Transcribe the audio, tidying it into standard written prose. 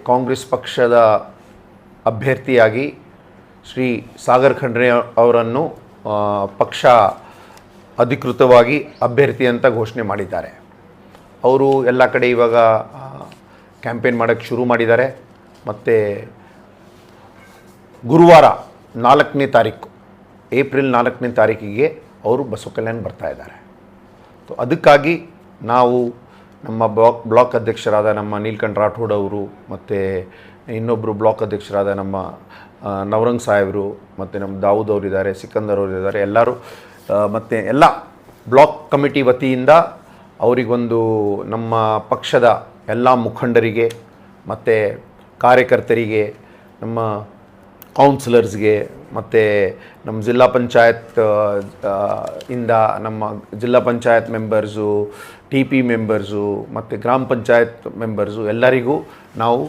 ಕಾಂಗ್ರೆಸ್ ಪಕ್ಷದ ಅಭ್ಯರ್ಥಿಯಾಗಿ ಶ್ರೀ ಸಾಗರ್ ಖಂಡ್ರೆ ಅವರನ್ನು ಪಕ್ಷ ಅಧಿಕೃತವಾಗಿ ಅಭ್ಯರ್ಥಿ ಅಂತ ಘೋಷಣೆ ಮಾಡಿದ್ದಾರೆ. ಅವರು ಎಲ್ಲ ಕಡೆ ಇವಾಗ ಕ್ಯಾಂಪೇನ್ ಮಾಡೋಕ್ಕೆ ಶುರು ಮಾಡಿದ್ದಾರೆ. ಮತ್ತು ಗುರುವಾರ 4ನೇ ತಾರೀಕು ಏಪ್ರಿಲ್ 4ನೇ ತಾರೀಕಿಗೆ ಅವರು ಬಸವ ಕಲ್ಯಾಣ ಬರ್ತಾ ಇದ್ದಾರೆ. ಅದಕ್ಕಾಗಿ ನಾವು ನಮ್ಮ ಬ್ಲಾಕ್ ಅಧ್ಯಕ್ಷರಾದ ನಮ್ಮ ನೀಲಕಂಠ ರಾಠೋಡ್ ಅವರು ಮತ್ತು ಇನ್ನೊಬ್ಬರು ಬ್ಲಾಕ್ ಅಧ್ಯಕ್ಷರಾದ ನಮ್ಮ ನವರಂಗ್ ಸಾಹೇಬರು ಮತ್ತು ನಮ್ಮ ದಾವೂದ್ ಅವರಿದ್ದಾರೆ, ಸಿಕಂದರ್ ಅವರಿದ್ದಾರೆ, ಎಲ್ಲರೂ ಮತ್ತು ಎಲ್ಲ ಬ್ಲಾಕ್ ಕಮಿಟಿ ವತಿಯಿಂದ ಅವರಿಗೊಂದು ನಮ್ಮ ಪಕ್ಷದ ಎಲ್ಲ ಮುಖಂಡರಿಗೆ ಮತ್ತು ಕಾರ್ಯಕರ್ತರಿಗೆ, ನಮ್ಮ ಕೌನ್ಸಿಲರ್ಸ್ಗೆ ಮತ್ತು ನಮ್ಮ ಜಿಲ್ಲಾ ಪಂಚಾಯತ್ ಇಂದ ನಮ್ಮ ಜಿಲ್ಲಾ panchayat members, T P members ಮತ್ತು ಗ್ರಾಮ ಪಂಚಾಯತ್ ಮೆಂಬರ್ಸು ಎಲ್ಲರಿಗೂ ನಾವು